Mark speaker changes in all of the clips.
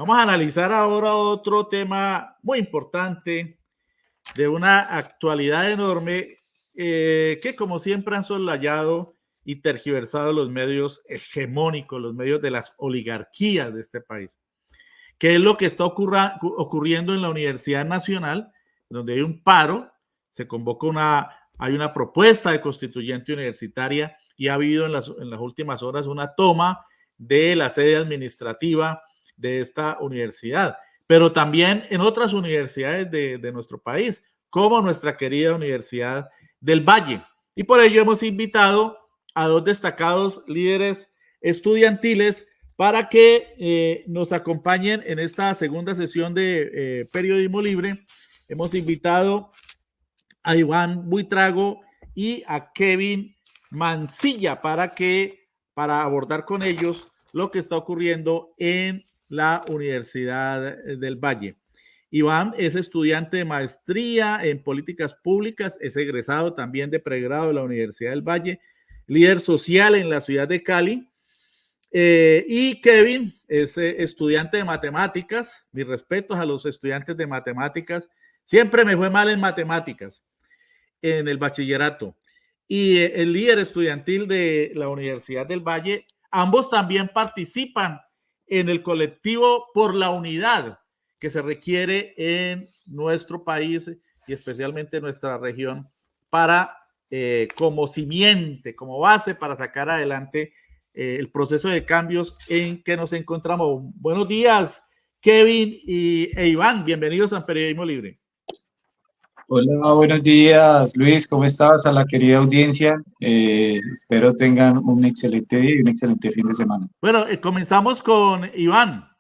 Speaker 1: Vamos a analizar ahora otro tema muy importante de una actualidad enorme que como siempre han soslayado y tergiversado los medios hegemónicos, los medios de las oligarquías de este país. ¿Qué es lo que está ocurriendo en la Universidad Nacional, donde hay un paro? Se convoca hay una propuesta de constituyente universitaria y ha habido en las últimas horas una toma de la sede administrativa de esta universidad, pero también en otras universidades de nuestro país, como nuestra querida Universidad del Valle. Y por ello hemos invitado a dos destacados líderes estudiantiles para que nos acompañen en esta segunda sesión de Periodismo Libre. Hemos invitado a Iván Buitrago y a Kevin Mancilla para abordar con ellos lo que está ocurriendo en la Universidad del Valle. Iván es estudiante de maestría en políticas públicas, es egresado también de pregrado de la Universidad del Valle, líder social en la ciudad de Cali. Y Kevin es estudiante de matemáticas. Mis respetos a los estudiantes de matemáticas. Siempre me fue mal en matemáticas en el bachillerato. Y el líder estudiantil de la Universidad del Valle. Ambos también participan en el colectivo Por la Unidad que se requiere en nuestro país y especialmente en nuestra región para como simiente, como base para sacar adelante el proceso de cambios en que nos encontramos. Buenos días, Kevin e Iván. Bienvenidos a Periodismo Libre.
Speaker 2: Hola, buenos días, Luis. ¿Cómo estás? A la querida audiencia. Espero tengan un excelente día y un excelente fin de semana.
Speaker 1: Bueno, comenzamos con Iván.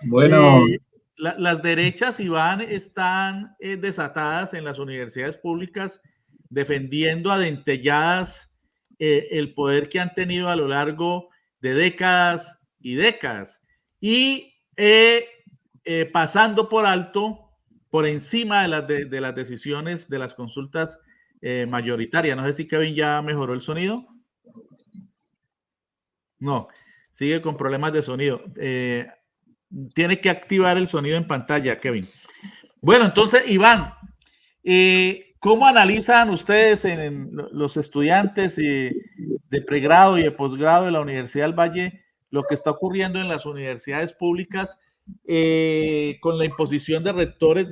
Speaker 2: Bueno,
Speaker 1: las derechas, Iván, están desatadas en las universidades públicas, defendiendo a dentelladas el poder que han tenido a lo largo de décadas y décadas, y pasando por alto, por encima de las decisiones de las consultas mayoritarias. No sé si Kevin ya mejoró el sonido. No, sigue con problemas de sonido. Tiene que activar el sonido en pantalla, Kevin. Bueno, entonces, Iván, ¿cómo analizan ustedes los estudiantes de pregrado y de posgrado de la Universidad del Valle lo que está ocurriendo en las universidades públicas con la imposición de rectores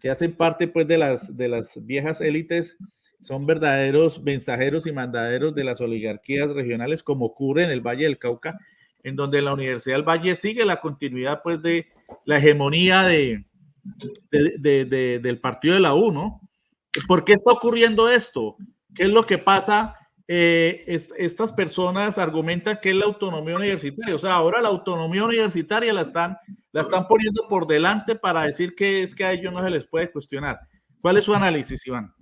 Speaker 1: que hacen parte pues, de las viejas élites? Son verdaderos mensajeros y mandaderos de las oligarquías regionales, como ocurre en el Valle del Cauca, en donde la Universidad del Valle sigue la continuidad pues, de la hegemonía del partido de la U, ¿no? ¿Por qué está ocurriendo esto? ¿Qué es lo que pasa? Estas personas argumentan que es la autonomía universitaria. O sea, ahora la autonomía universitaria la están poniendo por delante para decir que es que a ellos no se les puede cuestionar. ¿Cuál es su análisis, Iván?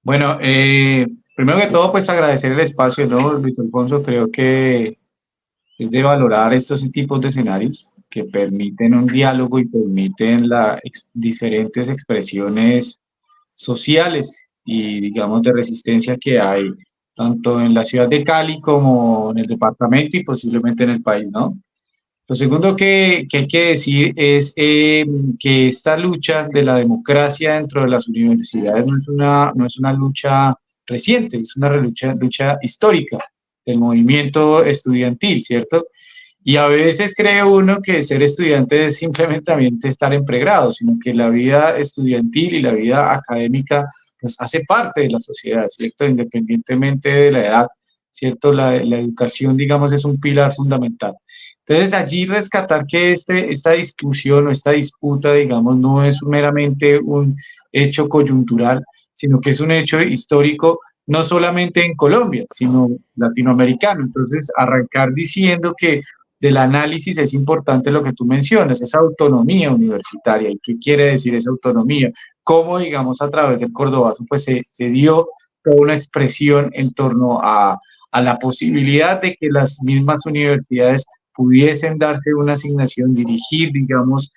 Speaker 2: Bueno, primero que todo, pues agradecer el espacio, ¿no, Luis Alfonso? Creo que es de valorar estos tipos de escenarios que permiten un diálogo y permiten diferentes expresiones sociales y, digamos, de resistencia que hay tanto en la ciudad de Cali como en el departamento y posiblemente en el país, ¿no? Lo segundo que hay que decir es que esta lucha de la democracia dentro de las universidades no es una lucha reciente, es una lucha histórica del movimiento estudiantil, ¿cierto? Y a veces cree uno que ser estudiante es simplemente también estar en pregrado, sino que la vida estudiantil y la vida académica pues hace parte de la sociedad, ¿cierto? Independientemente de la edad, ¿cierto? La educación, digamos, es un pilar fundamental. Entonces, allí rescatar que esta discusión o esta disputa, digamos, no es meramente un hecho coyuntural, sino que es un hecho histórico, no solamente en Colombia, sino latinoamericano. Entonces, arrancar diciendo que del análisis es importante lo que tú mencionas, esa autonomía universitaria. ¿Y qué quiere decir esa autonomía? Cómo, digamos, a través del Cordobazo, pues se dio toda una expresión en torno a la posibilidad de que las mismas universidades pudiesen darse una asignación, dirigir, digamos,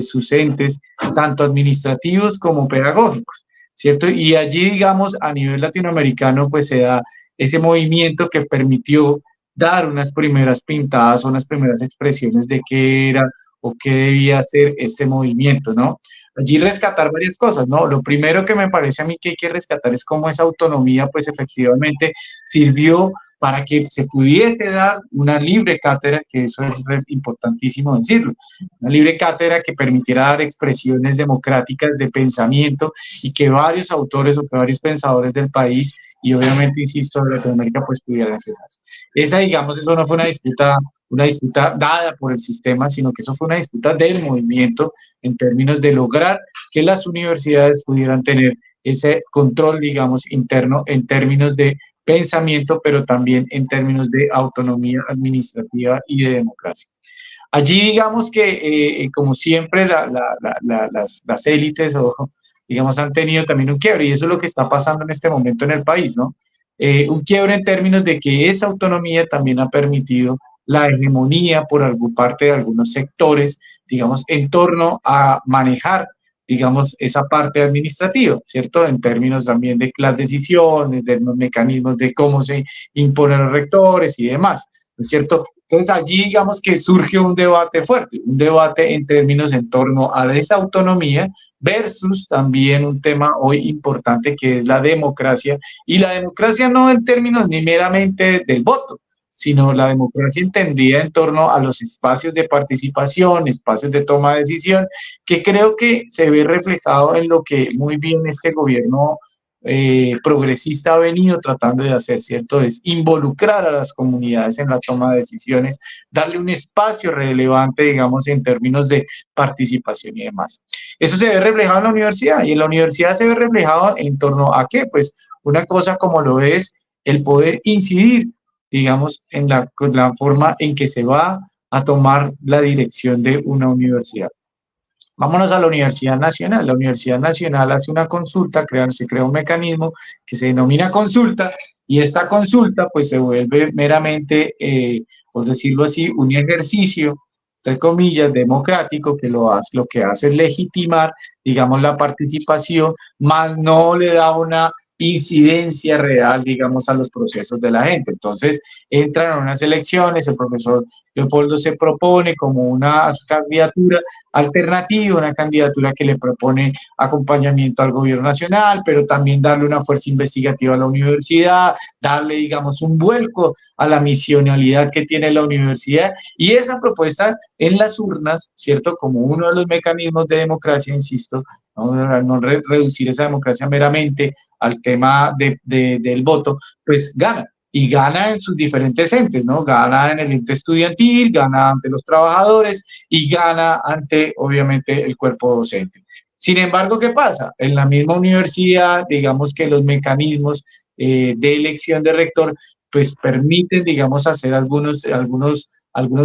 Speaker 2: sus entes, tanto administrativos como pedagógicos, ¿cierto? Y allí, digamos, a nivel latinoamericano, pues se da ese movimiento que permitió dar unas primeras pintadas o unas primeras expresiones de qué era o qué debía ser este movimiento, ¿no? Allí rescatar varias cosas, ¿no? Lo primero que me parece a mí que hay que rescatar es cómo esa autonomía, pues efectivamente sirvió para que se pudiese dar una libre cátedra, que eso es importantísimo decirlo, una libre cátedra que permitiera dar expresiones democráticas de pensamiento y que varios autores o que varios pensadores del país y obviamente, insisto, de Latinoamérica, pues pudieran expresarse. Esa, digamos, eso no fue una disputa dada por el sistema, sino que eso fue una disputa del movimiento en términos de lograr que las universidades pudieran tener ese control, digamos, interno en términos de pensamiento, pero también en términos de autonomía administrativa y de democracia. Allí digamos que, como siempre, las élites o, digamos, han tenido también un quiebre, y eso es lo que está pasando en este momento en el país, ¿no? Un quiebre en términos de que esa autonomía también ha permitido la hegemonía por alguna parte de algunos sectores, digamos, en torno a manejar, digamos, esa parte administrativa, ¿cierto? En términos también de las decisiones, de los mecanismos de cómo se imponen los rectores y demás, ¿no es cierto? Entonces allí digamos que surge un debate fuerte, un debate en términos en torno a esa autonomía versus también un tema hoy importante que es la democracia, y la democracia no en términos ni meramente del voto, sino la democracia entendida en torno a los espacios de participación, espacios de toma de decisión, que creo que se ve reflejado en lo que muy bien este gobierno progresista ha venido tratando de hacer, ¿cierto? Es involucrar a las comunidades en la toma de decisiones, darle un espacio relevante, digamos, en términos de participación y demás. Eso se ve reflejado en la universidad, y en la universidad se ve reflejado en torno a qué, pues una cosa como lo es el poder incidir, digamos, en la forma en que se va a tomar la dirección de una universidad. Vámonos a la Universidad Nacional. La Universidad Nacional hace una consulta, se crea un mecanismo que se denomina consulta, y esta consulta pues se vuelve meramente, por decirlo así, un ejercicio, entre comillas, democrático, que lo que hace es legitimar, digamos, la participación, más no le da una incidencia real, digamos, a los procesos de la gente. Entonces, entran a unas elecciones, el profesor Leopoldo se propone como una candidatura alternativa, una candidatura que le propone acompañamiento al gobierno nacional, pero también darle una fuerza investigativa a la universidad, darle, digamos, un vuelco a la misionalidad que tiene la universidad, y esa propuesta en las urnas, ¿cierto? Como uno de los mecanismos de democracia, insisto, no reducir esa democracia meramente al tema del voto, pues gana. Y gana en sus diferentes entes, ¿no? Gana en el ente estudiantil, gana ante los trabajadores y gana ante, obviamente, el cuerpo docente. Sin embargo, ¿qué pasa? En la misma universidad, digamos que los mecanismos de elección de rector, pues permiten, digamos, hacer algunos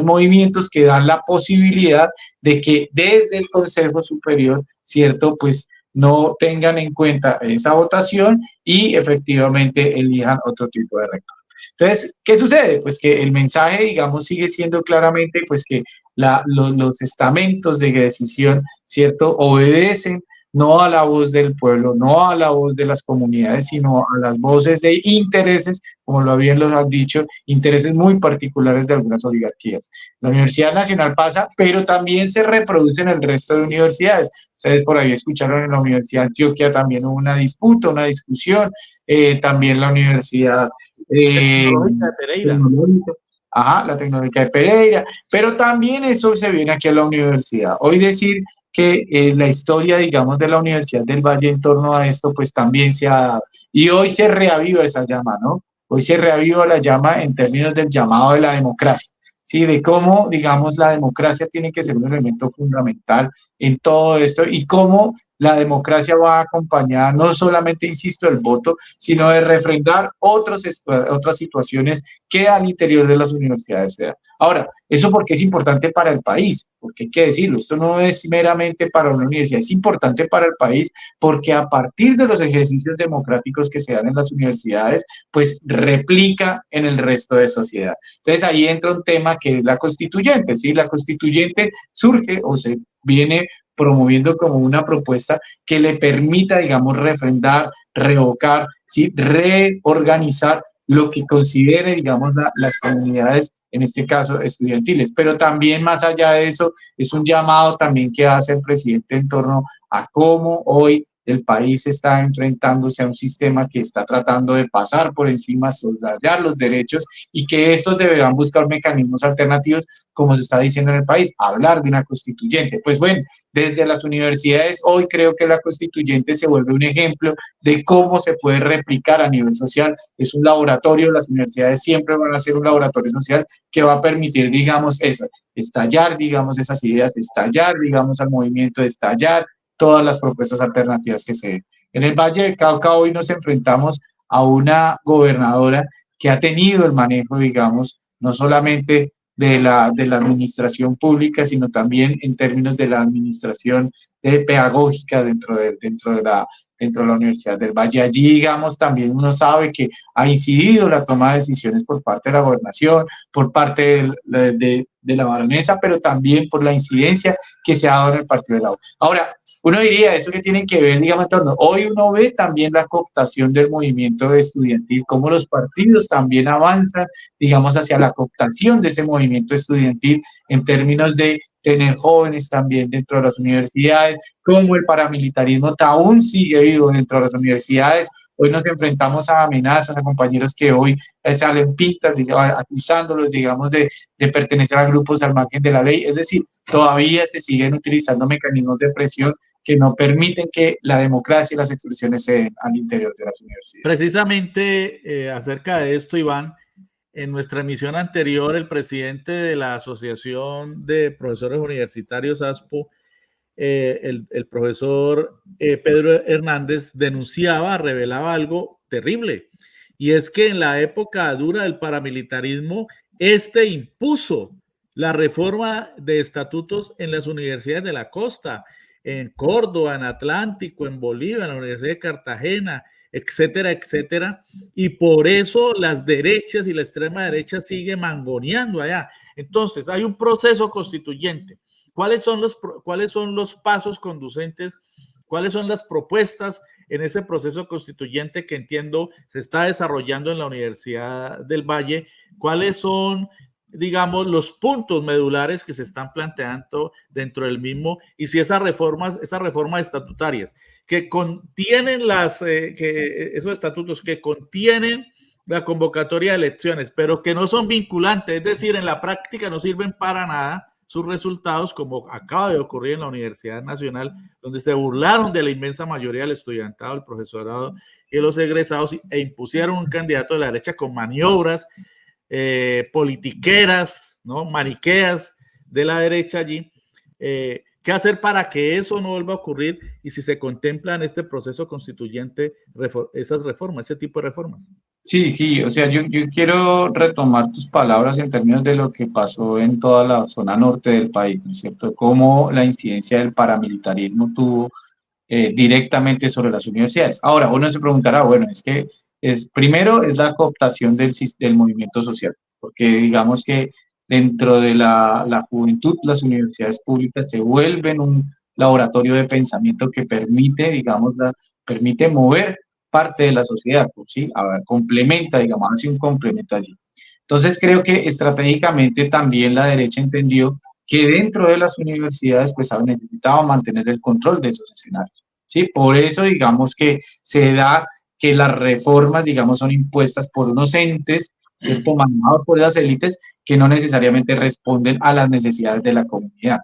Speaker 2: movimientos que dan la posibilidad de que desde el Consejo Superior, ¿cierto? Pues no tengan en cuenta esa votación y efectivamente elijan otro tipo de rector. Entonces, ¿qué sucede? Pues que el mensaje, digamos, sigue siendo claramente pues que los estamentos de decisión, ¿cierto?, obedecen no a la voz del pueblo, no a la voz de las comunidades, sino a las voces de intereses, como lo bien lo han dicho, intereses muy particulares de algunas oligarquías. La Universidad Nacional pasa, pero también se reproduce en el resto de universidades. Ustedes por ahí escucharon en la Universidad de Antioquia también hubo una disputa, una discusión, también la Universidad
Speaker 1: Tecnológica de Pereira.
Speaker 2: Ajá, la Tecnológica de Pereira, pero también eso se viene aquí a la universidad. Hoy decir que la historia, digamos, de la Universidad del Valle en torno a esto, pues también se ha dado. Y hoy se reaviva esa llama, ¿no? Hoy se reaviva la llama en términos del llamado de la democracia, ¿sí? De cómo, digamos, la democracia tiene que ser un elemento fundamental en todo esto y cómo la democracia va acompañada no solamente, insisto, del voto, sino de refrendar otras situaciones que al interior de las universidades se dan. Ahora, ¿eso por qué es importante para el país? Porque hay que decirlo, esto no es meramente para una universidad, es importante para el país porque a partir de los ejercicios democráticos que se dan en las universidades, pues replica en el resto de sociedad. Entonces ahí entra un tema que es la constituyente, ¿sí? La constituyente surge o se viene promoviendo como una propuesta que le permita, digamos, refrendar, revocar, ¿sí? Reorganizar lo que considere, digamos, las comunidades, en este caso estudiantiles. Pero también más allá de eso, es un llamado también que hace el presidente en torno a cómo hoy el país está enfrentándose a un sistema que está tratando de pasar por encima, soslayar los derechos y que estos deberán buscar mecanismos alternativos, como se está diciendo en el país, hablar de una constituyente. Pues bueno, desde las universidades hoy creo que la constituyente se vuelve un ejemplo de cómo se puede replicar a nivel social. Es un laboratorio, las universidades siempre van a ser un laboratorio social que va a permitir, digamos, eso, estallar, digamos, esas ideas, estallar, digamos, al movimiento, estallar todas las propuestas alternativas que se den. En el Valle del Cauca hoy nos enfrentamos a una gobernadora que ha tenido el manejo, digamos, no solamente de la administración pública, sino también en términos de la administración pedagógica dentro de la Universidad del Valle. Allí, digamos, también uno sabe que ha incidido la toma de decisiones por parte de la gobernación, por parte de la baronesa, pero también por la incidencia que se ha dado en el partido de la U. Ahora, uno diría, eso que tienen que ver, digamos, en torno. Hoy uno ve también la cooptación del movimiento estudiantil, cómo los partidos también avanzan, digamos, hacia la cooptación de ese movimiento estudiantil en términos de tener jóvenes también dentro de las universidades, cómo el paramilitarismo aún sigue vivo dentro de las universidades. Hoy nos enfrentamos a amenazas, a compañeros que hoy salen pintas acusándolos, digamos, de pertenecer a grupos al margen de la ley. Es decir, todavía se siguen utilizando mecanismos de presión que no permiten que la democracia y las expresiones se den al interior de las universidades.
Speaker 1: Precisamente acerca de esto, Iván, en nuestra emisión anterior, el presidente de la Asociación de Profesores Universitarios, ASPO, el profesor Pedro Hernández, denunciaba, revelaba algo terrible, y es que en la época dura del paramilitarismo, impuso la reforma de estatutos en las universidades de la costa, en Córdoba, en Atlántico, en Bolívar, en la Universidad de Cartagena, etcétera, etcétera, y por eso las derechas y la extrema derecha sigue mangoneando allá. Entonces, hay un proceso constituyente. ¿Cuáles son los pasos conducentes? ¿Cuáles son las propuestas en ese proceso constituyente que entiendo se está desarrollando en la Universidad del Valle? ¿Cuáles son, digamos, los puntos medulares que se están planteando dentro del mismo? Y si esas reformas estatutarias que contienen esos estatutos que contienen la convocatoria de elecciones, pero que no son vinculantes, es decir, en la práctica no sirven para nada sus resultados, como acaba de ocurrir en la Universidad Nacional, donde se burlaron de la inmensa mayoría del estudiantado, el profesorado y de los egresados e impusieron un candidato de la derecha con maniobras politiqueras, ¿no? Maniqueas de la derecha allí. ¿Qué hacer para que eso no vuelva a ocurrir? Y si se contempla en este proceso constituyente esas reformas, ese tipo de reformas.
Speaker 2: Sí, sí, o sea, yo quiero retomar tus palabras en términos de lo que pasó en toda la zona norte del país, ¿no es cierto? Cómo la incidencia del paramilitarismo tuvo directamente sobre las universidades. Ahora, uno se preguntará, bueno, es que primero es la cooptación del movimiento social, porque digamos que dentro de la juventud, las universidades públicas se vuelven un laboratorio de pensamiento que permite, digamos, permite mover parte de la sociedad, ¿sí? A ver, complementa, digamos, hace un complemento allí. Entonces creo que estratégicamente también la derecha entendió que dentro de las universidades pues necesitaba mantener el control de esos escenarios, ¿sí? Por eso digamos que se da que las reformas, digamos, son impuestas por unos entes, ¿cierto? Manejados por esas élites que no necesariamente responden a las necesidades de la comunidad.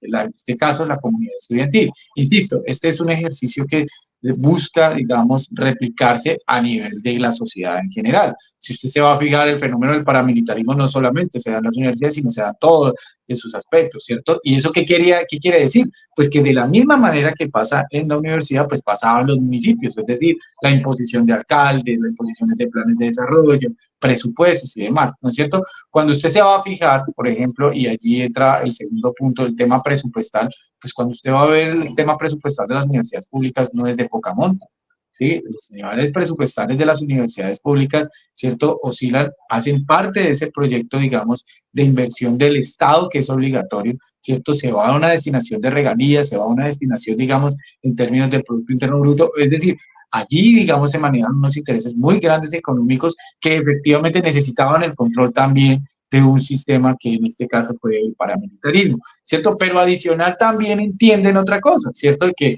Speaker 2: En este caso, la comunidad estudiantil. Insisto, este es un ejercicio que busca, digamos, replicarse a nivel de la sociedad en general. Si usted se va a fijar, el fenómeno del paramilitarismo no solamente se da en las universidades, sino se da en todos en sus aspectos, ¿cierto? ¿Y eso qué quiere decir? Pues que de la misma manera que pasa en la universidad, pues pasaba en los municipios, es decir, la imposición de alcaldes, la imposición de planes de desarrollo, presupuestos y demás, ¿no es cierto? Cuando usted se va a fijar, por ejemplo, y allí entra el segundo punto, el tema presupuestal, pues cuando usted va a ver el tema presupuestal de las universidades públicas no es de poca monta, ¿sí? Los niveles presupuestales de las universidades públicas, ¿cierto? Oscilan, hacen parte de ese proyecto, digamos, de inversión del Estado, que es obligatorio, ¿cierto? Se va a una destinación de regalías, se va a una destinación, digamos, en términos del Producto Interno Bruto, es decir, allí, digamos, se manejan unos intereses muy grandes económicos que efectivamente necesitaban el control también de un sistema que en este caso fue el paramilitarismo, ¿cierto? Pero adicional también entienden otra cosa, ¿cierto? Que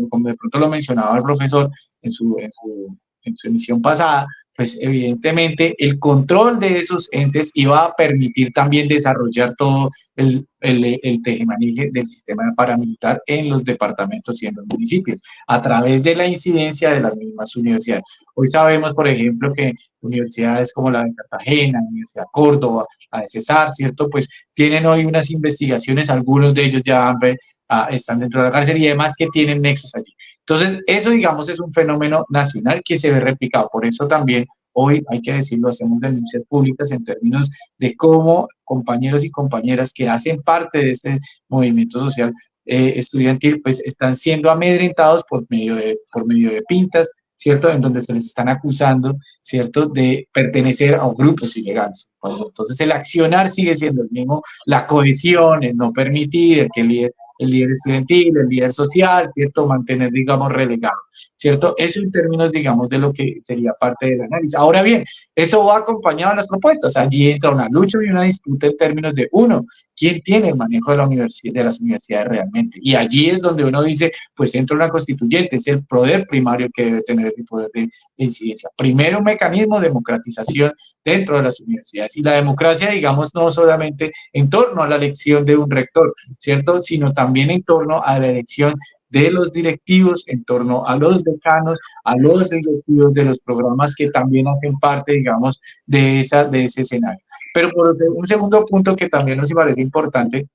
Speaker 2: como de pronto lo mencionaba el profesor en su emisión pasada, pues evidentemente el control de esos entes iba a permitir también desarrollar todo el tejemaneje del sistema paramilitar en los departamentos y en los municipios, a través de la incidencia de las mismas universidades. Hoy sabemos, por ejemplo, que universidades como la de Cartagena, la Universidad de Córdoba, la de Cesar, ¿cierto? Pues tienen hoy unas investigaciones, algunos de ellos ya están dentro de la cárcel y además que tienen nexos allí. Entonces, eso, digamos, es un fenómeno nacional que se ve replicado. Por eso también hoy, hay que decirlo, hacemos denuncias públicas en términos de cómo compañeros y compañeras que hacen parte de este movimiento social estudiantil, pues están siendo amedrentados por medio de pintas, ¿cierto? En donde se les están acusando, ¿cierto?, de pertenecer a grupos ilegales. Entonces, el accionar sigue siendo el mismo, la cohesión, el no permitir, el líder estudiantil, el líder social, ¿cierto?, mantener, digamos, relegado, ¿cierto? Eso en términos, digamos, de lo que sería parte del análisis. Ahora bien, eso va acompañado de las propuestas. Allí entra una lucha y una disputa en términos de, uno, ¿quién tiene el manejo de las universidades realmente? Y allí es donde uno dice, pues entra una constituyente, es el poder primario que debe tener ese poder de incidencia. Primero, un mecanismo de democratización dentro de las universidades. Y la democracia, digamos, no solamente en torno a la elección de un rector, ¿cierto?, sino también en torno a la elección de los directivos, en torno a los decanos, a los directivos de los programas que también hacen parte, digamos, de ese escenario. Pero por un segundo punto que también nos parece importante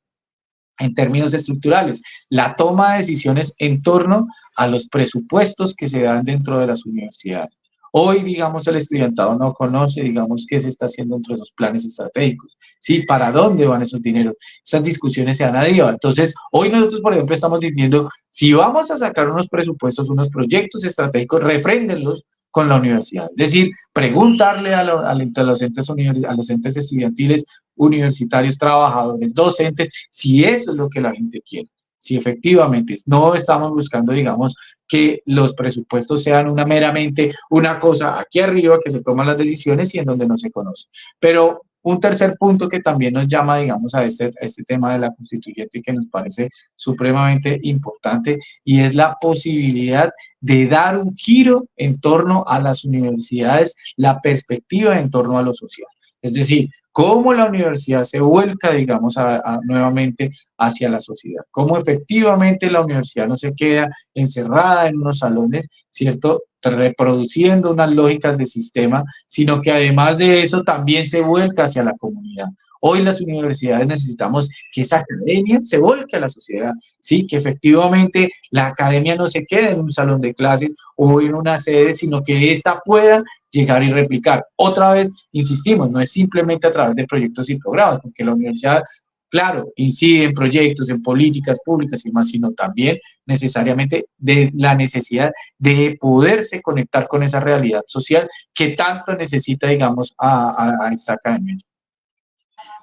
Speaker 2: en términos estructurales, la toma de decisiones en torno a los presupuestos que se dan dentro de las universidades. Hoy, digamos, el estudiantado no conoce, digamos, qué se está haciendo dentro de esos planes estratégicos, ¿sí? ¿Para dónde van esos dineros? Esas discusiones se han dado. Entonces, hoy nosotros, por ejemplo, estamos diciendo, si vamos a sacar unos presupuestos, unos proyectos estratégicos, refréndenlos con la universidad. Es decir, preguntarle a los entes estudiantiles, universitarios, trabajadores, docentes, si eso es lo que la gente quiere. Si efectivamente no estamos buscando, digamos, que los presupuestos sean meramente una cosa aquí arriba que se toman las decisiones y en donde no se conoce. Pero un tercer punto que también nos llama, digamos, a este tema de la constituyente que nos parece supremamente importante y es la posibilidad de dar un giro en torno a las universidades, la perspectiva en torno a lo social. Es decir, cómo la universidad se vuelca, digamos, nuevamente hacia la sociedad, cómo efectivamente la universidad no se queda encerrada en unos salones, ¿cierto?, reproduciendo unas lógicas de sistema, sino que además de eso también se vuelca hacia la comunidad. Hoy las universidades necesitamos que esa academia se vuelque a la sociedad, ¿sí?, que efectivamente la academia no se quede en un salón de clases o en una sede, sino que ésta pueda llegar y replicar. Otra vez, insistimos, no es simplemente a través de proyectos y programas, porque la universidad, claro, incide en proyectos, en políticas públicas y más, sino también necesariamente de la necesidad de poderse conectar con esa realidad social que tanto necesita, digamos, a esta academia.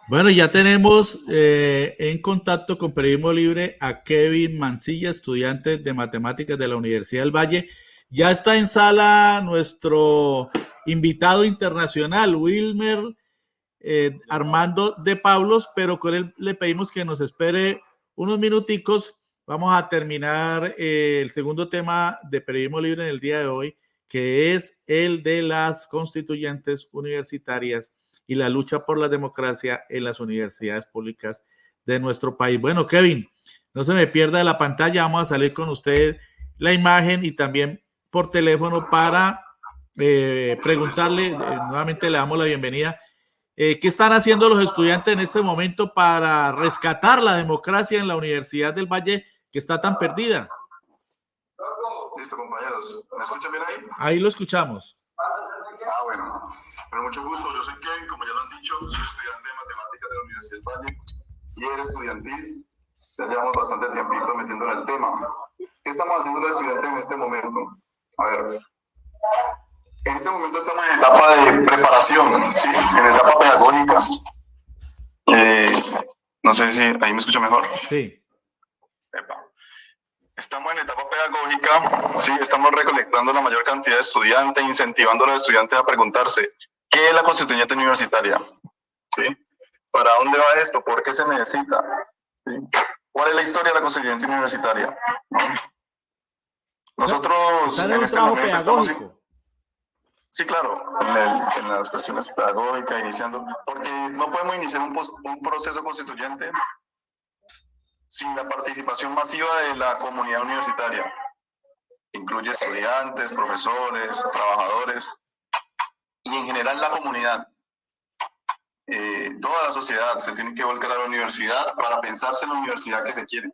Speaker 1: Bueno, ya tenemos en contacto con Periodismo Libre a Kevin Mancilla, estudiante de Matemáticas de la Universidad del Valle. Ya está en sala nuestro invitado internacional, Wilmer Armando de Pablos, pero con él le pedimos que nos espere unos minuticos. Vamos a terminar el segundo tema de Periodismo Libre en el día de hoy, que es el de las constituyentes universitarias y la lucha por la democracia en las universidades públicas de nuestro país. Bueno, Kevin, no se me pierda de la pantalla, vamos a salir con usted la imagen y también por teléfono para preguntarle, nuevamente le damos la bienvenida. ¿Qué están haciendo los estudiantes en este momento para rescatar la democracia en la Universidad del Valle que está tan perdida?
Speaker 3: Listo, compañeros. ¿Me escuchan bien ahí?
Speaker 1: Ahí lo escuchamos.
Speaker 3: Bueno. Pero mucho gusto. Yo soy Kevin, como ya lo han dicho, soy estudiante de Matemáticas de la Universidad del Valle, líder estudiantil. Ya llevamos bastante tiempito metiendo en el tema. ¿Qué estamos haciendo los estudiantes en este momento? A ver. En este momento estamos en etapa de preparación, ¿sí? En etapa pedagógica. No sé si ahí me escucha mejor.
Speaker 1: Sí.
Speaker 3: Estamos en etapa pedagógica, sí, estamos recolectando la mayor cantidad de estudiantes, incentivando a los estudiantes a preguntarse, ¿qué es la constituyente universitaria? ¿Sí? ¿Para dónde va esto? ¿Por qué se necesita? ¿Sí? ¿Cuál es la historia de la constituyente universitaria? ¿No? Nosotros
Speaker 1: ¿Están
Speaker 3: en
Speaker 1: un
Speaker 3: este
Speaker 1: trabajo
Speaker 3: momento estamos...
Speaker 1: pedagógico?
Speaker 3: Sí, claro, en las cuestiones pedagógicas, iniciando, porque no podemos iniciar un proceso constituyente sin la participación masiva de la comunidad universitaria. Incluye estudiantes, profesores, trabajadores y en general la comunidad. Toda la sociedad se tiene que volcar a la universidad para pensarse en la universidad que se quiere.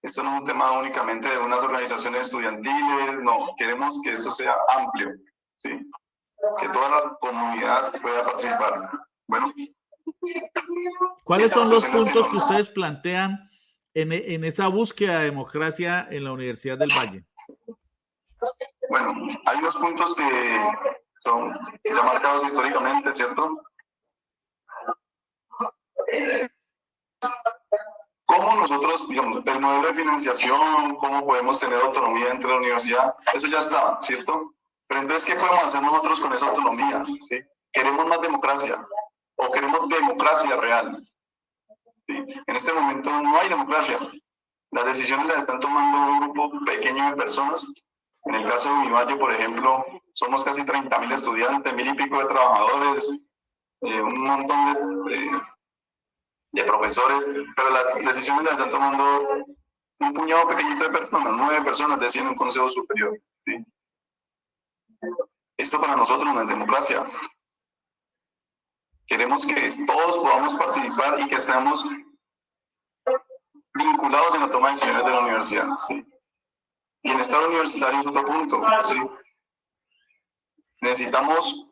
Speaker 3: Esto no es un tema únicamente de unas organizaciones estudiantiles, no, queremos que esto sea amplio, ¿sí? Que toda la comunidad pueda participar. Bueno.
Speaker 1: ¿Cuáles son los puntos que ustedes plantean en esa búsqueda de democracia en la Universidad del Valle?
Speaker 3: Bueno, hay unos puntos que son ya marcados históricamente, ¿cierto? ¿Cómo nosotros, digamos, el modelo de financiación, cómo podemos tener autonomía entre la universidad? Eso ya está, ¿cierto? Pero entonces, ¿qué podemos hacer nosotros con esa autonomía? ¿Sí? ¿Queremos más democracia? ¿O queremos democracia real? ¿Sí? En este momento no hay democracia. Las decisiones las están tomando un grupo pequeño de personas. En el caso de Univalle, por ejemplo, somos casi 30.000 estudiantes, 1.000 y pico de trabajadores, un montón de profesores, pero las decisiones las están tomando un puñado pequeñito de personas, 9 personas deciden un consejo superior. ¿Sí? Esto para nosotros no es democracia. Queremos que todos podamos participar y que estemos vinculados en la toma de decisiones de la universidad. ¿Sí? Bienestar universitario es otro punto. ¿Sí? Necesitamos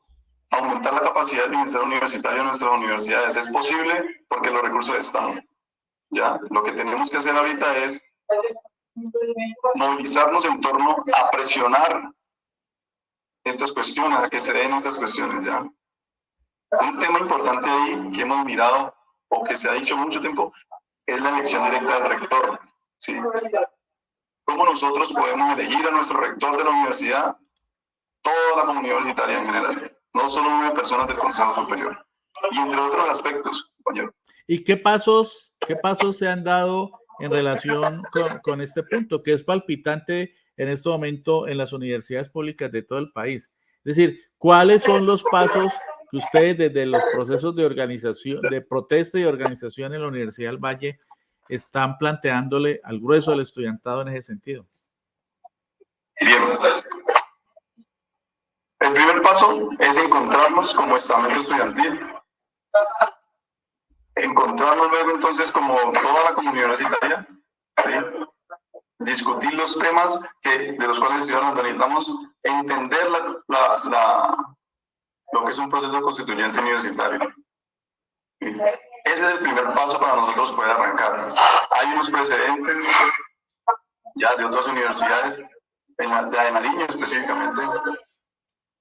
Speaker 3: aumentar la capacidad de bienestar universitario en nuestras universidades. Es posible porque los recursos están. ¿Ya? Lo que tenemos que hacer ahorita es movilizarnos en torno a presionar estas cuestiones, a que se den estas cuestiones. ¿Ya? Un tema importante ahí que hemos mirado o que se ha dicho mucho tiempo es la elección directa del rector. ¿Sí? ¿Cómo nosotros podemos elegir a nuestro rector de la universidad? Toda la comunidad universitaria en general, no solo 9 personas del Consejo Superior. Y entre otros aspectos, compañero.
Speaker 1: ¿Y qué pasos se han dado en relación con este punto, que es palpitante en este momento en las universidades públicas de todo el país? Es decir, ¿cuáles son los pasos que ustedes desde los procesos de organización, de protesta y organización en la Universidad del Valle están planteándole al grueso del estudiantado en ese sentido?
Speaker 3: Bien. El primer paso es encontrarnos como estamento estudiantil. Encontrarnos luego entonces como toda la comunidad universitaria, ¿sí? Discutir los temas de los cuales nos necesitamos entender lo que es un proceso constituyente universitario. ¿Sí? Ese es el primer paso para nosotros poder arrancar. Hay unos precedentes ya de otras universidades, de Nariño específicamente,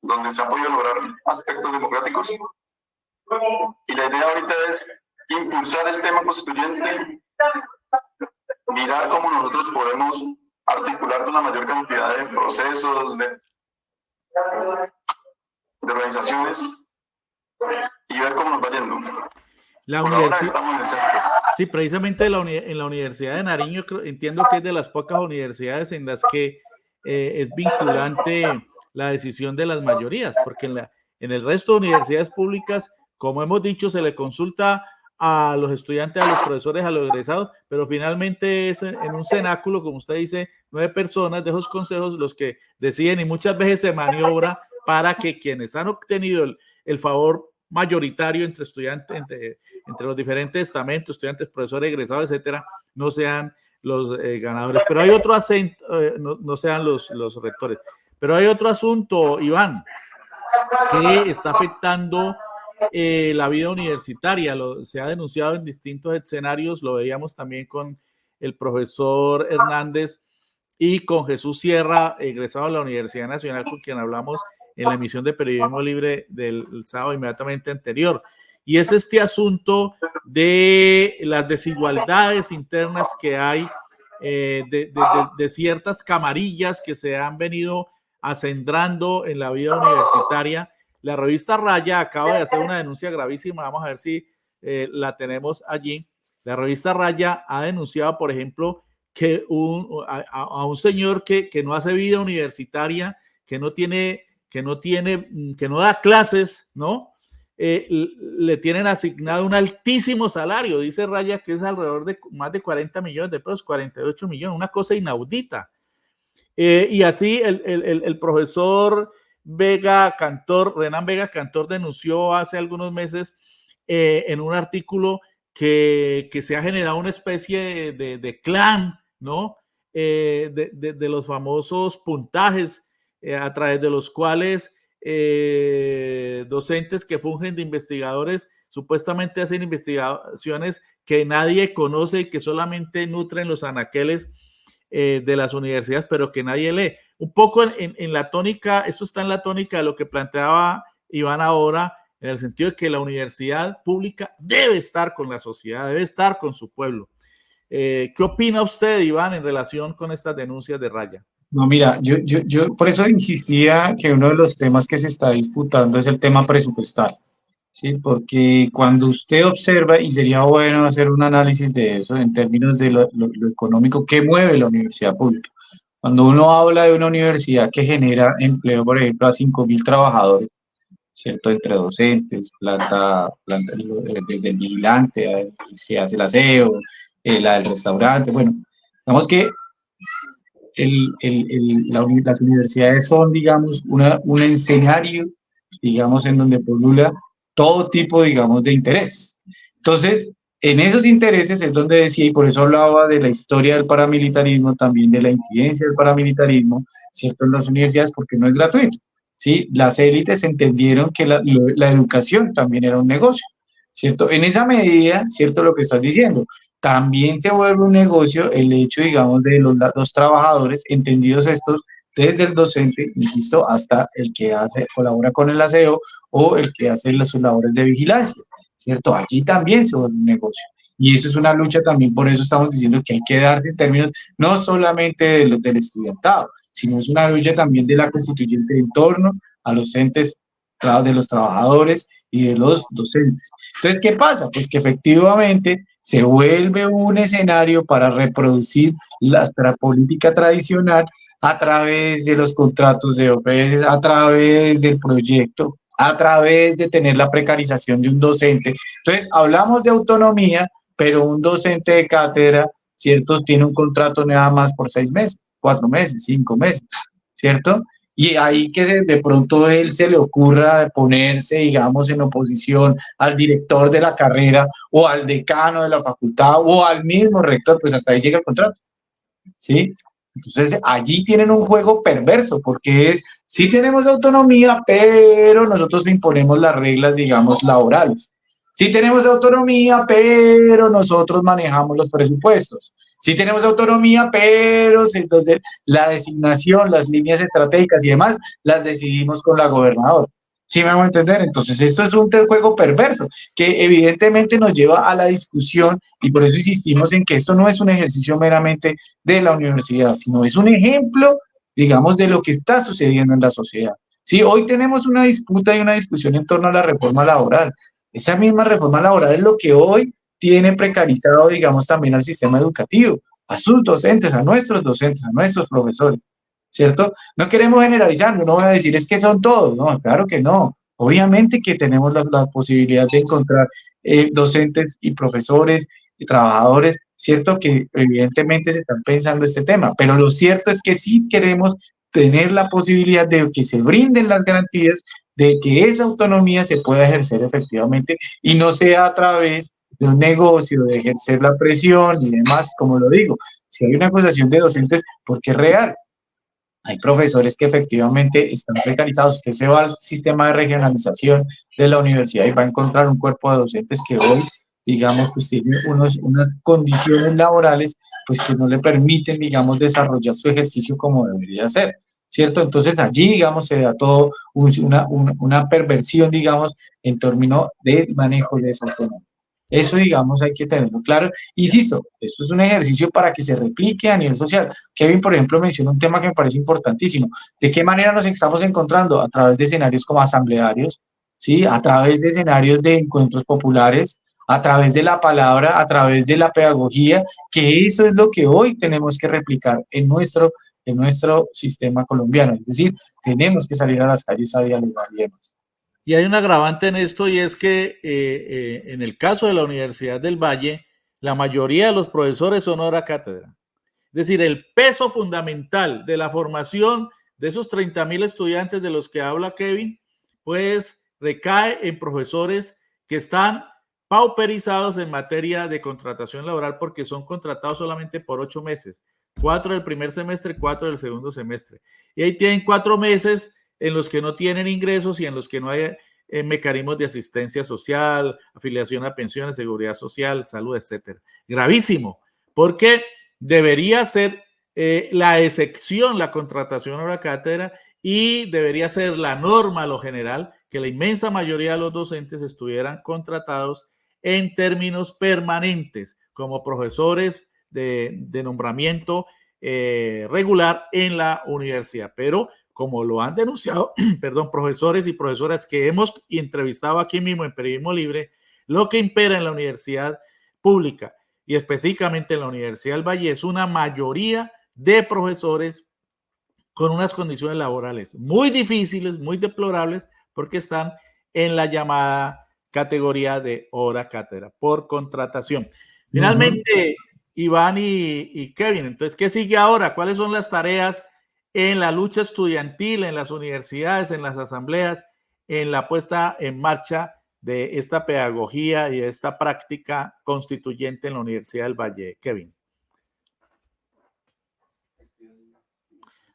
Speaker 3: donde se han podido lograr aspectos democráticos. Y la idea ahorita es impulsar el tema constituyente, mirar cómo nosotros podemos articular con la mayor cantidad de procesos, de organizaciones y ver cómo nos va yendo.
Speaker 1: La universidad, sí, precisamente en la Universidad de Nariño entiendo que es de las pocas universidades en las que es vinculante la decisión de las mayorías, porque en el resto de universidades públicas, como hemos dicho, se le consulta a los estudiantes, a los profesores, a los egresados, pero finalmente es en un cenáculo, como usted dice, 9 personas de esos consejos los que deciden, y muchas veces se maniobra para que quienes han obtenido el favor mayoritario entre estudiantes, entre los diferentes estamentos, estudiantes, profesores, egresados, etcétera, no sean los ganadores. Pero hay otro acento, no sean los rectores. Pero hay otro asunto, Iván, que está afectando la vida universitaria. Se ha denunciado en distintos escenarios, lo veíamos también con el profesor Hernández y con Jesús Sierra, egresado de la Universidad Nacional, con quien hablamos en la emisión de Periodismo Libre del sábado inmediatamente anterior. Y es este asunto de las desigualdades internas que hay de ciertas camarillas que se han venido acendrando en la vida universitaria. La revista Raya acaba de hacer una denuncia gravísima, vamos a ver si la tenemos allí. La revista Raya ha denunciado, por ejemplo, que a un señor que no hace vida universitaria, que no da clases, ¿no? Le tienen asignado un altísimo salario, dice Raya, que es alrededor de más de 40 millones de pesos, 48 millones, una cosa inaudita. Y así el profesor Renan Vega Cantor, denunció hace algunos meses en un artículo que se ha generado una especie de clan, ¿no? De los famosos puntajes a través de los cuales docentes que fungen de investigadores supuestamente hacen investigaciones que nadie conoce y que solamente nutren los anaqueles de las universidades, pero que nadie lee. Un poco en la tónica, eso está en la tónica de lo que planteaba Iván ahora, en el sentido de que la universidad pública debe estar con la sociedad, debe estar con su pueblo. ¿Qué opina usted, Iván, en relación con estas denuncias de Raya?
Speaker 2: No, mira, yo por eso insistía que uno de los temas que se está disputando es el tema presupuestal, ¿sí? Porque cuando usted observa, y sería bueno hacer un análisis de eso en términos de lo económico, ¿qué mueve la universidad pública? Cuando uno habla de una universidad que genera empleo, por ejemplo, a 5.000 trabajadores, ¿cierto? Entre docentes, desde el vigilante, el que hace el aseo, la del restaurante, bueno, digamos que las universidades son, digamos, un escenario, digamos, en donde polula todo tipo, digamos, de intereses. Entonces, en esos intereses es donde decía, y por eso hablaba de la historia del paramilitarismo, también de la incidencia del paramilitarismo, ¿cierto?, en las universidades, porque no es gratuito, ¿sí? Las élites entendieron que la educación también era un negocio, ¿cierto? En esa medida, ¿cierto?, lo que estás diciendo, también se vuelve un negocio el hecho, digamos, de los trabajadores, entendidos estos desde el docente, insisto, hasta el que colabora con el aseo o el que hace sus labores de vigilancia, ¿cierto? Allí también se vuelve un negocio. Y eso es una lucha también, por eso estamos diciendo que hay que darse en términos no solamente del estudiantado, sino es una lucha también de la constituyente en torno a los entes de los trabajadores y de los docentes. Entonces, ¿qué pasa? Pues que efectivamente se vuelve un escenario para reproducir la política tradicional a través de los contratos de OPS, a través del proyecto, a través de tener la precarización de un docente. Entonces, hablamos de autonomía, pero un docente de cátedra, ¿cierto?, tiene un contrato nada más por 6 meses, 4 meses, 5 meses, ¿cierto? Y ahí que de pronto él se le ocurra ponerse, digamos, en oposición al director de la carrera o al decano de la facultad o al mismo rector, pues hasta ahí llega el contrato, ¿sí? Entonces, allí tienen un juego perverso, porque sí tenemos autonomía, pero nosotros imponemos las reglas, digamos, laborales. Sí tenemos autonomía, pero nosotros manejamos los presupuestos. Sí tenemos autonomía, pero entonces la designación, las líneas estratégicas y demás, las decidimos con la gobernadora. ¿Sí me hago entender? Entonces, esto es un juego perverso que evidentemente nos lleva a la discusión y por eso insistimos en que esto no es un ejercicio meramente de la universidad, sino es un ejemplo, digamos, de lo que está sucediendo en la sociedad. Sí, hoy tenemos una disputa y una discusión en torno a la reforma laboral. Esa misma reforma laboral es lo que hoy tiene precarizado, digamos, también al sistema educativo, a sus docentes, a nuestros profesores, ¿cierto? No queremos generalizar, no voy a decir es que son todos, no, claro que no. Obviamente que tenemos la posibilidad de encontrar docentes y profesores y trabajadores, ¿cierto?, que evidentemente se están pensando este tema, pero lo cierto es que sí queremos tener la posibilidad de que se brinden las garantías de que esa autonomía se pueda ejercer efectivamente y no sea a través de un negocio, de ejercer la presión y demás, como lo digo. Si hay una acusación de docentes, porque es real. Hay profesores que efectivamente están precarizados. Usted se va al sistema de regionalización de la universidad y va a encontrar un cuerpo de docentes que hoy, digamos, pues tiene unas condiciones laborales pues que no le permiten, digamos, desarrollar su ejercicio como debería ser, ¿cierto? Entonces allí, digamos, se da todo una perversión, digamos, en términos de manejo de esa autonomía. Eso, digamos, hay que tenerlo claro. Insisto, esto es un ejercicio para que se replique a nivel social. Kevin, por ejemplo, menciona un tema que me parece importantísimo. ¿De qué manera nos estamos encontrando? A través de escenarios como asamblearios, ¿sí? A través de escenarios de encuentros populares, a través de la palabra, a través de la pedagogía, que eso es lo que hoy tenemos que replicar en nuestro sistema colombiano. Es decir, tenemos que salir a las calles a dialogar y demás.
Speaker 1: Y hay un agravante en esto y es que en el caso de la Universidad del Valle, la mayoría de los profesores son hora cátedra. Es decir, el peso fundamental de la formación de esos 30,000 estudiantes de los que habla Kevin, pues recae en profesores que están pauperizados en materia de contratación laboral porque son contratados solamente por 8 meses, 4 del primer semestre, 4 del segundo semestre. Y ahí tienen 4 meses en los que no tienen ingresos y en los que no hay mecanismos de asistencia social, afiliación a pensiones, seguridad social, salud, etcétera. Gravísimo, porque debería ser la excepción la contratación hora cátedra y debería ser la norma, lo general, que la inmensa mayoría de los docentes estuvieran contratados en términos permanentes como profesores de nombramiento regular en la universidad. Pero como lo han denunciado, perdón, profesores y profesoras que hemos entrevistado aquí mismo en Periodismo Libre, lo que impera en la universidad pública y específicamente en la Universidad del Valle es una mayoría de profesores con unas condiciones laborales muy difíciles, muy deplorables, porque están en la llamada categoría de hora cátedra por contratación. Finalmente, Iván y Kevin, entonces, ¿qué sigue ahora? ¿Cuáles son las tareas en la lucha estudiantil, en las universidades, en las asambleas, en la puesta en marcha de esta pedagogía y de esta práctica constituyente en la Universidad del Valle? Kevin.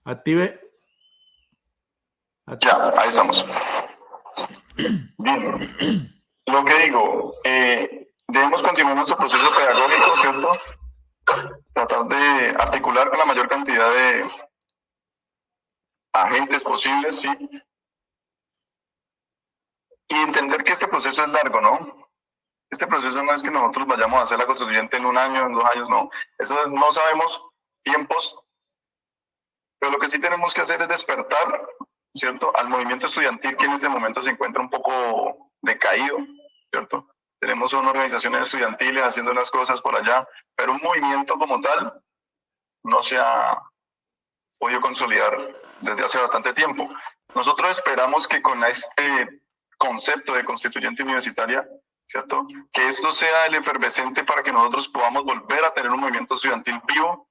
Speaker 1: Active.
Speaker 3: Ya, ahí estamos. Bien, lo que digo, debemos continuar nuestro proceso pedagógico, ¿cierto? Tratar de articular con la mayor cantidad de agentes posibles, ¿sí? Y entender que este proceso es largo, ¿no? Este proceso no es que nosotros vayamos a hacer la constituyente en 1 año, en 2 años, no. Eso no sabemos tiempos, pero lo que sí tenemos que hacer es despertar, ¿cierto?, al movimiento estudiantil que en este momento se encuentra un poco decaído, ¿cierto? Tenemos unas organizaciones estudiantiles haciendo unas cosas por allá, pero un movimiento como tal no se ha podido consolidar desde hace bastante tiempo. Nosotros esperamos que con este concepto de constituyente universitaria, ¿cierto?, que esto sea el efervescente para que nosotros podamos volver a tener un movimiento estudiantil vivo,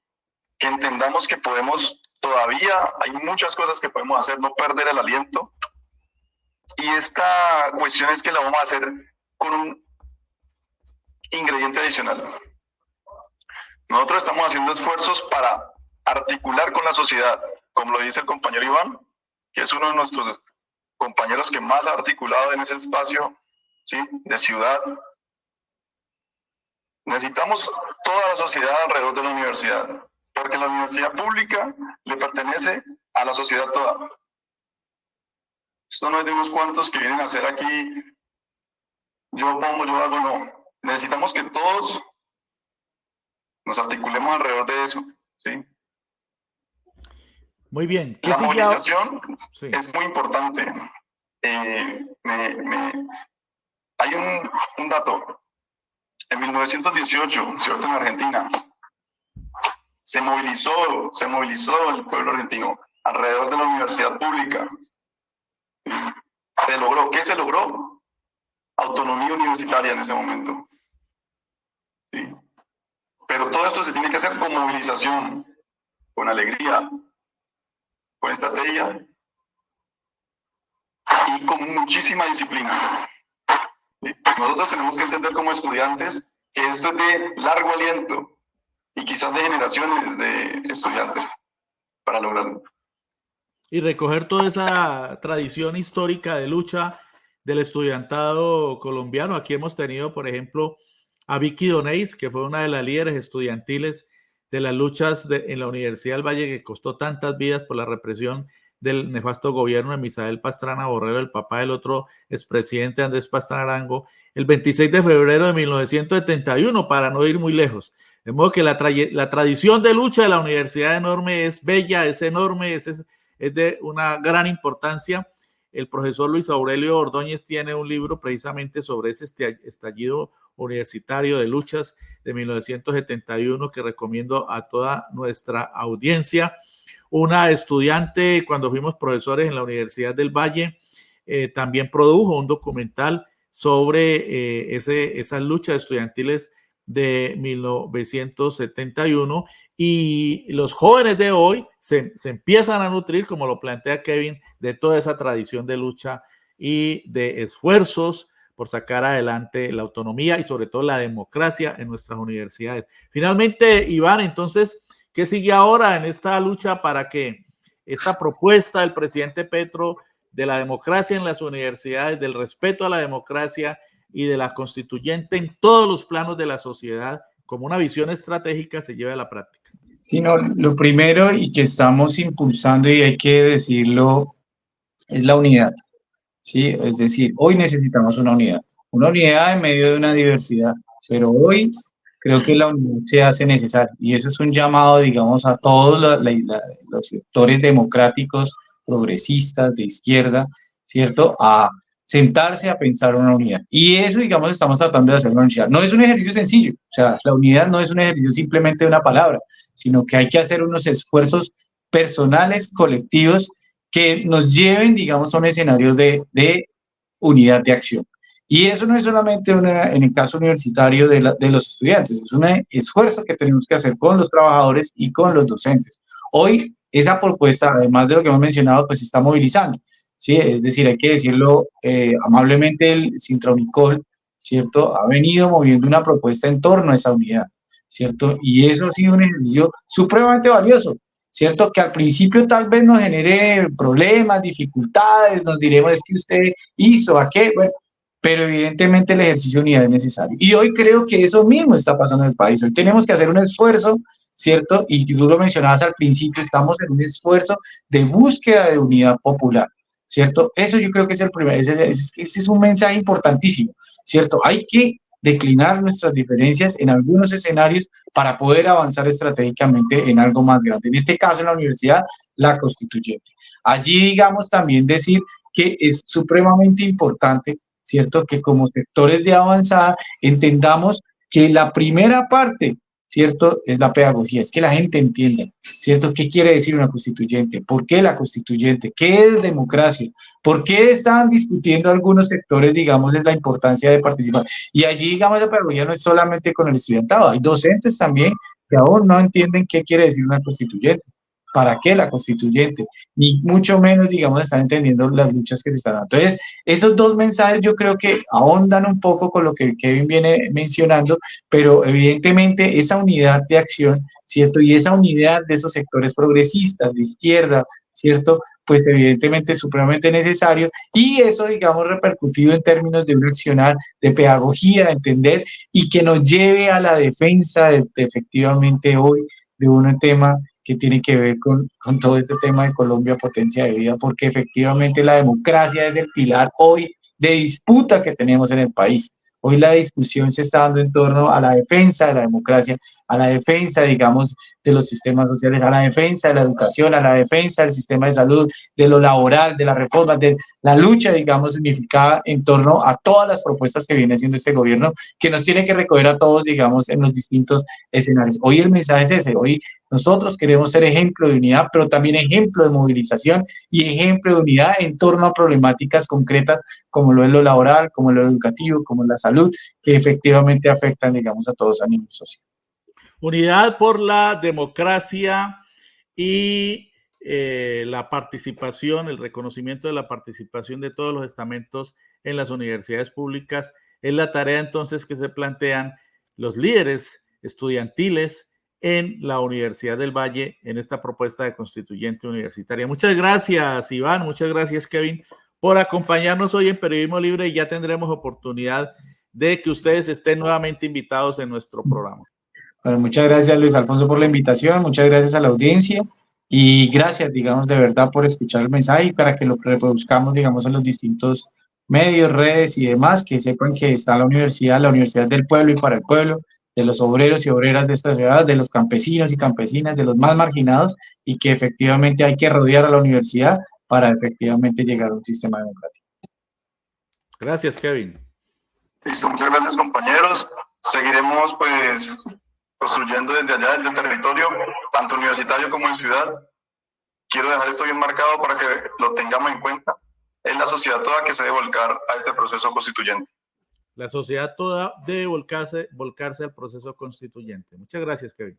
Speaker 3: que entendamos que podemos, todavía hay muchas cosas que podemos hacer, no perder el aliento. Y esta cuestión es que la vamos a hacer con un ingrediente adicional. Nosotros estamos haciendo esfuerzos para articular con la sociedad, como lo dice el compañero Iván, que es uno de nuestros compañeros que más ha articulado en ese espacio, ¿sí?, de ciudad. Necesitamos toda la sociedad alrededor de la universidad, porque la universidad pública le pertenece a la sociedad toda. Esto no es de unos cuantos que vienen a hacer aquí, yo pongo, yo hago, no. Necesitamos que todos nos articulemos alrededor de eso, ¿sí?
Speaker 1: Muy bien.
Speaker 3: La movilización
Speaker 1: sí.
Speaker 3: es muy importante. Hay un dato. En 1918, ¿cierto?, en Argentina, se movilizó el pueblo argentino alrededor de la universidad pública. Se logró. ¿Qué se logró? Autonomía universitaria en ese momento. ¿Sí? Pero todo esto se tiene que hacer con movilización, con alegría, con estrategia y con muchísima disciplina. ¿Sí? Nosotros tenemos que entender como estudiantes que esto es de largo aliento y quizás de generaciones de estudiantes para lograrlo.
Speaker 1: Y recoger toda esa tradición histórica de lucha del estudiantado colombiano. Aquí hemos tenido, por ejemplo, a Vicky Donés, que fue una de las líderes estudiantiles de las luchas en la Universidad del Valle, que costó tantas vidas por la represión del nefasto gobierno de Misael Pastrana Borrero, el papá del otro expresidente Andrés Pastrana Arango, el 26 de febrero de 1971, para no ir muy lejos. De modo que la tradición de lucha de la Universidad Enorme es bella, es enorme, es de una gran importancia. El profesor Luis Aurelio Ordóñez tiene un libro precisamente sobre ese estallido universitario de luchas de 1971 que recomiendo a toda nuestra audiencia. Una estudiante, cuando fuimos profesores en la Universidad del Valle, también produjo un documental sobre esas luchas estudiantiles de 1971, y los jóvenes de hoy se empiezan a nutrir, como lo plantea Kevin, de toda esa tradición de lucha y de esfuerzos por sacar adelante la autonomía y sobre todo la democracia en nuestras universidades. Finalmente, Iván, entonces, ¿qué sigue ahora en esta lucha para que esta propuesta del presidente Petro de la democracia en las universidades, del respeto a la democracia y de la constituyente en todos los planos de la sociedad, como una visión estratégica, se lleve a la práctica?
Speaker 2: Sí, no, lo primero y que estamos impulsando, y hay que decirlo, es la unidad, ¿sí? Es decir, hoy necesitamos una unidad en medio de una diversidad, pero hoy creo que la unidad se hace necesaria, y eso es un llamado, digamos, a todos los sectores democráticos, progresistas, de izquierda, ¿cierto?, a sentarse a pensar una unidad. Y eso, digamos, estamos tratando de hacer una unidad. No es un ejercicio sencillo, o sea, la unidad no es un ejercicio simplemente de una palabra, sino que hay que hacer unos esfuerzos personales, colectivos, que nos lleven, digamos, a un escenario de unidad de acción. Y eso no es solamente en el caso universitario de los estudiantes, es un esfuerzo que tenemos que hacer con los trabajadores y con los docentes. Hoy, esa propuesta, además de lo que hemos mencionado, pues se está movilizando, ¿sí? Es decir, hay que decirlo amablemente, el Sintronicol, ¿cierto?, ha venido moviendo una propuesta en torno a esa unidad, ¿cierto? Y eso ha sido un ejercicio supremamente valioso, ¿cierto? Que al principio tal vez nos genere problemas, dificultades, nos diremos, es que usted hizo, ¿a qué? Bueno, pero evidentemente el ejercicio de unidad es necesario. Y hoy creo que eso mismo está pasando en el país. Hoy tenemos que hacer un esfuerzo, ¿cierto? Y tú lo mencionabas al principio, estamos en un esfuerzo de búsqueda de unidad popular, ¿cierto? Eso yo creo que es el primer, ese es un mensaje importantísimo, ¿cierto? Hay que declinar nuestras diferencias en algunos escenarios para poder avanzar estratégicamente en algo más grande. En este caso, en la universidad, la constituyente. Allí, digamos, también decir que es supremamente importante, ¿cierto?, que como sectores de avanzada entendamos que la primera parte, ¿cierto?, es la pedagogía, es que la gente entienda, ¿cierto?, qué quiere decir una constituyente, por qué la constituyente, qué es democracia, por qué están discutiendo algunos sectores, digamos, es la importancia de participar. Y allí, digamos, la pedagogía no es solamente con el estudiantado, hay docentes también que aún no entienden qué quiere decir una constituyente. ¿Para qué la constituyente? Ni mucho menos, digamos, están entendiendo las luchas que se están dando. Entonces, esos dos mensajes yo creo que ahondan un poco con lo que Kevin viene mencionando, pero evidentemente esa unidad de acción, ¿cierto? Y esa unidad de esos sectores progresistas, de izquierda, ¿cierto? Pues evidentemente es supremamente necesario, y eso, digamos, repercutido en términos de un accionar de pedagogía, de entender, y que nos lleve a la defensa de efectivamente hoy de un tema que tiene que ver con todo este tema de Colombia, potencia de vida, porque efectivamente la democracia es el pilar hoy de disputa que tenemos en el país. Hoy la discusión se está dando en torno a la defensa de la democracia, a la defensa, digamos, de los sistemas sociales, a la defensa de la educación, a la defensa del sistema de salud, de lo laboral, de las reformas, de la lucha, digamos, significada en torno a todas las propuestas que viene haciendo este gobierno, que nos tiene que recoger a todos, digamos, en los distintos escenarios. Hoy el mensaje es ese, hoy nosotros queremos ser ejemplo de unidad, pero también ejemplo de movilización y ejemplo de unidad en torno a problemáticas concretas como lo es lo laboral, como lo educativo, como la salud, que efectivamente afectan, digamos, a todos a nivel social.
Speaker 1: Unidad por la democracia y la participación, el reconocimiento de la participación de todos los estamentos en las universidades públicas es la tarea entonces que se plantean los líderes estudiantiles en la Universidad del Valle en esta propuesta de constituyente universitaria. Muchas gracias, Iván, muchas gracias, Kevin, por acompañarnos hoy en Periodismo Libre, y ya tendremos oportunidad de que ustedes estén nuevamente invitados en nuestro programa.
Speaker 2: Bueno, muchas gracias, Luis Alfonso, por la invitación, muchas gracias a la audiencia, Y gracias, digamos, de verdad por escuchar el mensaje y para que lo reproduzcamos, digamos, en los distintos medios, redes y demás, que sepan que está la universidad del pueblo y para el pueblo, de los obreros y obreras de esta ciudad, de los campesinos y campesinas, de los más marginados, y que efectivamente hay que rodear a la universidad para efectivamente llegar a un sistema democrático.
Speaker 1: Gracias, Kevin.
Speaker 3: Listo, muchas gracias, compañeros. Seguiremos pues construyendo desde allá, desde el territorio, tanto universitario como en ciudad. Quiero dejar esto bien marcado para que lo tengamos en cuenta. Es la sociedad toda que se debe volcar a este proceso constituyente.
Speaker 1: La sociedad toda debe volcarse al proceso constituyente. Muchas gracias, Kevin.